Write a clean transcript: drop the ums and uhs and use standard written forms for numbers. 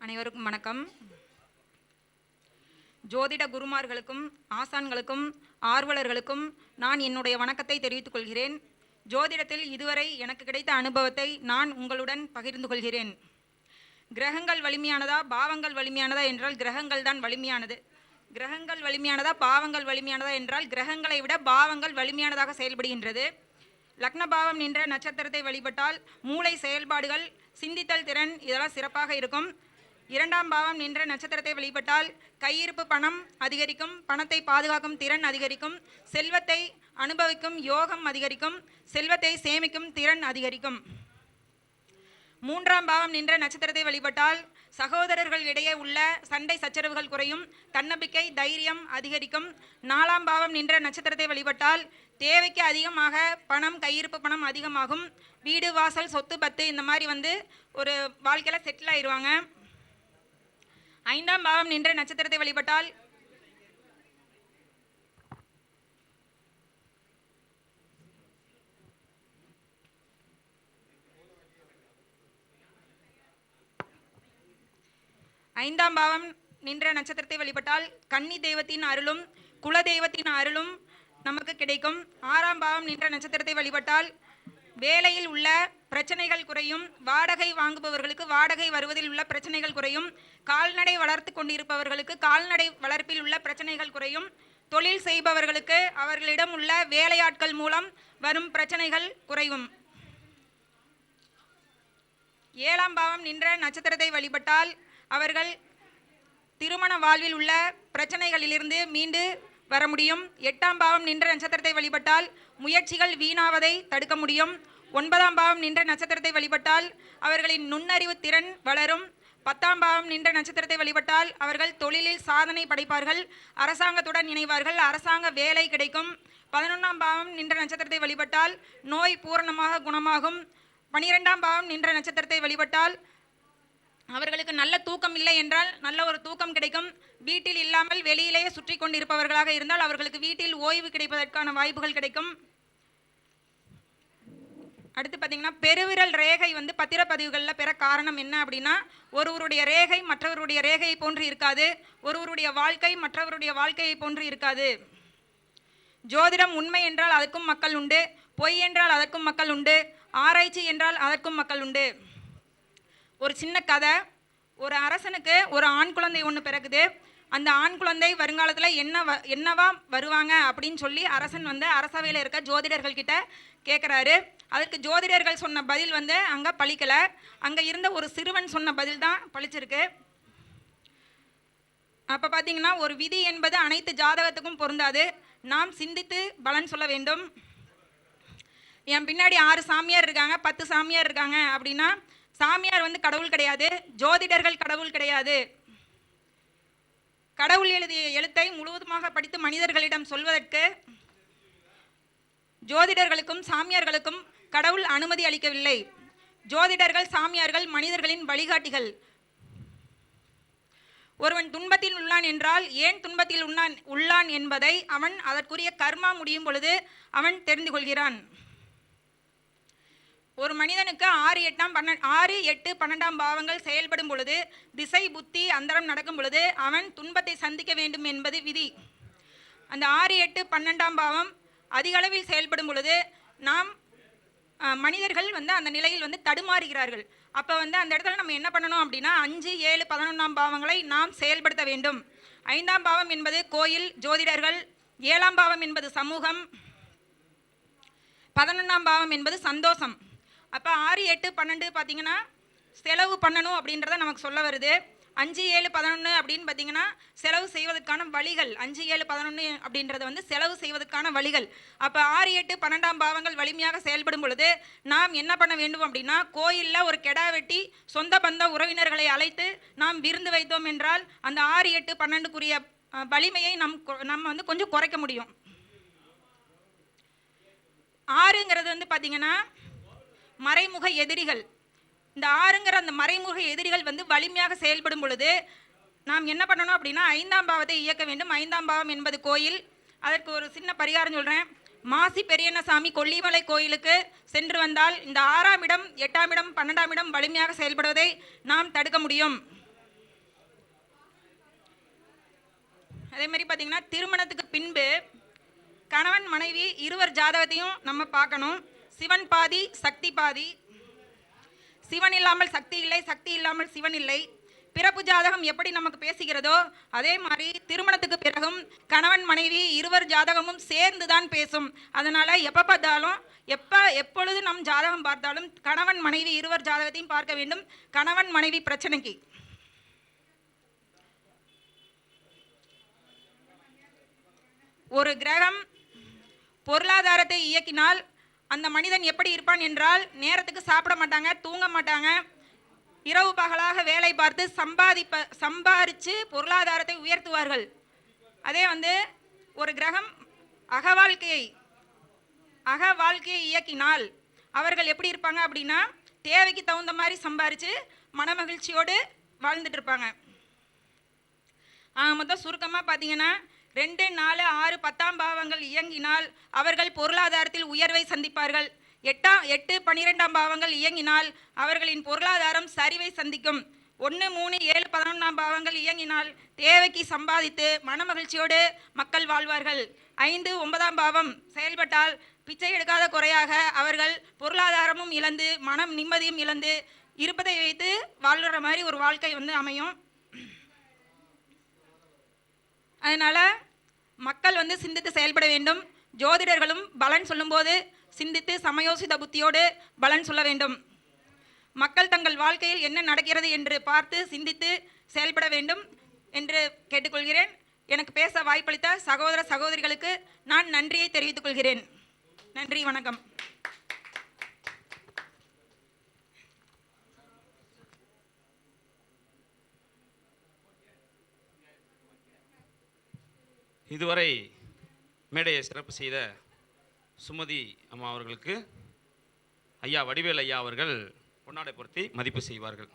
அனைவருக்கும் வணக்கம். ஜோதிட குருமார்களுக்கும் ஆசான்களுக்கும் ஆர்வலர்களுக்கும் நான் என்னுடைய வணக்கத்தை தெரிவித்துக் கொள்கிறேன். ஜோதிடத்தில் இதுவரை எனக்கு கிடைத்த அனுபவத்தை நான் உங்களுடன் பகிர்ந்து கொள்கிறேன். கிரகங்கள் வலிமையானதா பாவங்கள் வலிமையானதா என்றால் கிரகங்கள் தான் வலிமையானது. கிரகங்கள் வலிமையானதா பாவங்கள் வலிமையானதா என்றால் கிரகங்களை விட பாவங்கள் வலிமையானதாக செயல்படுகின்றது. லக்ன பாவம் நின்ற நட்சத்திரத்தை வழிபட்டால் மூளை செயல்பாடுகள், சிந்தித்தல் திறன் இதெல்லாம் சிறப்பாக இருக்கும். இரண்டாம் பாவம் நின்ற நட்சத்திரத்தை வழிபட்டால் கையிருப்பு பணம் அதிகரிக்கும், பணத்தை பாதுகாக்கும் திறன் அதிகரிக்கும், செல்வத்தை அனுபவிக்கும் யோகம் அதிகரிக்கும், செல்வத்தை சேமிக்கும் திறன் அதிகரிக்கும். மூன்றாம் பாவம் நின்ற நட்சத்திரத்தை வழிபட்டால் சகோதரர்கள் இடையே உள்ள சண்டை சச்சரவுகள் குறையும், தன்னம்பிக்கை தைரியம் அதிகரிக்கும். நாலாம் பாவம் நின்ற நட்சத்திரத்தை வழிபட்டால் தேவைக்கு அதிகமாக பணம், கையிருப்பு பணம் அதிகமாகும். வீடு வாசல் சொத்து பத்து இந்த மாதிரி ஒரு வாழ்க்கையில் செட்டில் ஆயிடுவாங்க. ஐந்தாம் பாவம் நின்ற நட்சத்திரத்தை வழிபட்டால் ஐந்தாம் பாவம் நின்ற நட்சத்திரத்தை வழிபட்டால் கன்னி தெய்வத்தின் அருளும் குல தெய்வத்தின் அருளும் நமக்கு கிடைக்கும். ஆறாம் பாவம் நின்ற நட்சத்திரத்தை வழிபட்டால் வேலையில் உள்ள பிரச்சனைகள் குறையும், வாடகை வாங்குபவர்களுக்கு வாடகை வருவதில் உள்ள பிரச்சனைகள் குறையும், கால்நடை வளர்த்து கொண்டிருப்பவர்களுக்கு கால்நடை வளர்ப்பில் உள்ள பிரச்சனைகள் குறையும், தொழில் செய்பவர்களுக்கு அவர்களிடம் உள்ள வேலையாட்கள் மூலம் வரும் பிரச்சனைகள் குறையும். ஏழாம் பாவம் நின்ற நட்சத்திரத்தை வழிபட்டால் அவர்கள் திருமண வாழ்வில் உள்ள பிரச்சனைகளிலிருந்து மீண்டு வர முடியும். எட்டாம் பாவம் நின்ற நட்சத்திரத்தை வழிபட்டால் முயற்சிகள் வீணாவதை தடுக்க முடியும். ஒன்பதாம் பாவம் நின்ற நட்சத்திரத்தை வழிபட்டால் அவர்களின் நுண்ணறிவு திறன் வளரும். பத்தாம் பாவம் நின்ற நட்சத்திரத்தை வழிபட்டால் அவர்கள் தொழிலில் சாதனை படைப்பார்கள், அரசாங்கத்துடன் இணைவார்கள், அரசாங்க வேலை கிடைக்கும். 11ஆம் பாவம் நின்ற நட்சத்திரத்தை வழிபட்டால் நோய் பூரணமாக குணமாகும். 12ஆம் பாவம் நின்ற நட்சத்திரத்தை வழிபட்டால் அவர்களுக்கு நல்ல தூக்கம் இல்லை என்றால் நல்ல ஒரு தூக்கம் கிடைக்கும். வீட்டில் இல்லாமல் வெளியிலேயே சுற்றி கொண்டிருப்பவர்களாக இருந்தால் அவர்களுக்கு வீட்டில் ஓய்வு கிடைப்பதற்கான வாய்ப்புகள் கிடைக்கும். அடுத்து பார்த்தீங்கன்னா பெருவிரல் ரேகை பத்திரப்பதிவுகளில் பெற காரணம் என்ன அப்படின்னா, ஒருவருடைய ரேகை மற்றவருடைய ரேகையை போன்று இருக்காது, ஒருவருடைய வாழ்க்கை மற்றவருடைய வாழ்க்கையை போன்று இருக்காது. ஜோதிடம் உண்மை என்றால் அதற்கும் மக்கள் உண்டு, பொய் என்றால் அதற்கும் மக்கள் உண்டு, ஆராய்ச்சி என்றால் அதற்கும் மக்கள் உண்டு. ஒரு சின்ன கதை. ஒரு அரசனுக்கு ஒரு ஆண் குழந்தை ஒன்று பிறகுது. அந்த ஆண் குழந்தை வருங்காலத்தில் என்னவா வருவாங்க அப்படின்னு சொல்லி அரசன் அரசவையில் இருக்க ஜோதிடர்கள் கிட்ட கேட்குறாரு. அதற்கு ஜோதிடர்கள் சொன்ன பதில் அங்கே பலிக்கலை. அங்கே இருந்த ஒரு சிறுவன் சொன்ன பதில் தான் பலிச்சிருக்கு. அப்போ பார்த்தீங்கன்னா ஒரு விதி என்பது அனைத்து ஜாதகத்துக்கும் பொருந்தாது. நாம் சிந்தித்து பலன் சொல்ல வேண்டும். என் பின்னாடி 6 சாமியார் இருக்காங்க, 10 சாமியார் இருக்காங்க அப்படின்னா சாமியார் கடவுள் கிடையாது, ஜோதிடர்கள் கடவுள் கிடையாது. கடவுள் எழுதிய எழுத்தை முழுவதுமாக படித்து மனிதர்களிடம் சொல்வதற்கு ஜோதிடர்களுக்கும் சாமியார்களுக்கும் கடவுள் அனுமதி அளிக்கவில்லை. ஜோதிடர்கள் சாமியார்கள் மனிதர்களின் வழிகாட்டிகள். ஒருவன் துன்பத்தில் உள்ளான் என்றால் ஏன் துன்பத்தில் உள்ளான் என்பதை அவன் அதற்குரிய கர்மா முடியும் பொழுது அவன் தெரிந்து கொள்கிறான். ஒரு மனிதனுக்கு 6, 8, 12ஆம் பாவங்கள் செயல்படும் பொழுது, திசை புத்தி அந்தரம் நடக்கும் பொழுது அவன் துன்பத்தை சந்திக்க வேண்டும் என்பது விதி. அந்த 6, 8, 12ஆம் பாவம் அதிக அளவில் செயல்படும் பொழுது நாம் மனிதர்கள் அந்த நிலையில் தடுமாறுகிறார்கள். அப்போ அந்த இடத்துல நம்ம என்ன பண்ணணும் அப்படின்னா 5, 7, 11ஆம் பாவங்களை நாம் செயல்படுத்த வேண்டும். 5ஆம் பாவம் என்பது கோயில், ஜோதிடர்கள். 7ஆம் பாவம் என்பது சமூகம். 11ஆம் பாவம் என்பது சந்தோஷம். அப்போ 6, 8, 12 பார்த்தீங்கன்னா செலவு பண்ணணும் அப்படின்றத நமக்கு சொல்ல வருது. 5, 7, 11 அப்படின்னு பார்த்தீங்கன்னா செலவு செய்வதற்கான வழிகள். 5, 7, 11 அப்படின்றது செலவு செய்வதற்கான வழிகள். அப்போ 6, 8, 12ஆம் பாவங்கள் வலிமையாக செயல்படும் பொழுது நாம் என்ன பண்ண வேண்டும் அப்படின்னா, கோயிலில் ஒரு கெடா வெட்டி சொந்த பந்த உறவினர்களை அழைத்து நாம் விருந்து வைத்தோம் என்றால் அந்த 6, 8, 12க்குரிய வலிமையை நம்ம கொஞ்சம் குறைக்க முடியும். 6ங்கிறது பார்த்தீங்கன்னா மறைமுக எதிரிகள். இந்த 6ங்கிற அந்த மறைமுக எதிரிகள் வலிமையாக செயல்படும் பொழுது நாம் என்ன பண்ணணும் அப்படின்னா 5ஆம் பாவத்தை இயக்க வேண்டும். 5ஆம் பாவம் என்பது கோயில். அதற்கு ஒரு சின்ன பரிகாரம் சொல்கிறேன். மாசி பெரியண்ணசாமி கொல்லிமலை கோயிலுக்கு சென்று வந்தால் இந்த 6ஆம் இடம், 8ஆம் இடம், 12ஆம் இடம் வலிமையாக செயல்படுவதை நாம் தடுக்க முடியும். அதே மாதிரி பார்த்தீங்கன்னா திருமணத்துக்கு பின்பு கணவன் மனைவி இருவர் ஜாதகத்தையும் நம்ம பார்க்கணும். சிவன் பாதி சக்தி பாதி, சிவன் இல்லாமல் சக்தி இல்லை, சக்தி இல்லாமல் சிவன் இல்லை. பிறப்பு ஜாதகம் எப்படி நமக்கு பேசுகிறதோ அதே மாதிரி திருமணத்துக்கு பிறகும் கணவன் மனைவி இருவர் ஜாதகமும் சேர்ந்து தான் பேசும். அதனால் எப்போ பார்த்தாலும் எப்பொழுது நம் ஜாதகம் பார்த்தாலும் கணவன் மனைவி இருவர் ஜாதகத்தையும் பார்க்க வேண்டும். கணவன் மனைவி பிரச்சனைக்கு ஒரு கிரகம் பொருளாதாரத்தை இயக்கினால் அந்த மனிதன் எப்படி இருப்பான் என்றால், நேரத்துக்கு சாப்பிட மாட்டாங்க, தூங்க மாட்டாங்க, இரவு பகலாக வேலை பார்த்து சம்பாரித்து பொருளாதாரத்தை உயர்த்துவார்கள். அதே ஒரு கிரகம் அக வாழ்க்கையை இயக்கினால் அவர்கள் எப்படி இருப்பாங்க அப்படின்னா, தேவைக்கு தகுந்த மாதிரி சம்பாரித்து மனமகிழ்ச்சியோடு வாழ்ந்துட்டு இருப்பாங்க. மொத்தம் சுருக்கமாக பார்த்தீங்கன்னா 2, 4, 6, 10ஆம் பாவங்கள் இயங்கினால் அவர்கள் பொருளாதாரத்தில் உயர்வை சந்திப்பார்கள். 8, 12ஆம் பாவங்கள் இயங்கினால் அவர்களின் பொருளாதாரம் சரிவை சந்திக்கும். 1, 3, 7, 11ஆம் பாவங்கள் இயங்கினால் தேவைக்கு சம்பாதித்து மனமகிழ்ச்சியோடு மக்கள் வாழ்வார்கள். 5, 9ஆம் பாவம் செயல்பட்டால் பிச்சை எடுக்காத குறையாக அவர்கள் பொருளாதாரமும் இழந்து மனம் நிம்மதியும் இழந்து இருப்பதை வைத்து வாழ்கிற மாதிரி ஒரு வாழ்க்கை அமையும். அதனால் மக்கள் சிந்தித்து செயல்பட வேண்டும். ஜோதிடர்களும் பலன் சொல்லும்போது சிந்தித்து சமயோசித புத்தியோடு பலன் சொல்ல வேண்டும். மக்கள் தங்கள் வாழ்க்கையில் என்ன நடக்கிறது என்று பார்த்து சிந்தித்து செயல்பட வேண்டும் என்று கேட்டுக்கொள்கிறேன். எனக்கு பேச வாய்ப்பளித்த சகோதர சகோதரிகளுக்கு நான் நன்றியை தெரிவித்துக் கொள்கிறேன். நன்றி, வணக்கம். இதுவரை மேடையை சிறப்பு செய்த சுமதி அம்மா அவர்களுக்கு ஐயா வடிவேல் ஐயா அவர்கள் பொன்னாடை பொருத்தி மதிப்பு செய்வார்கள்.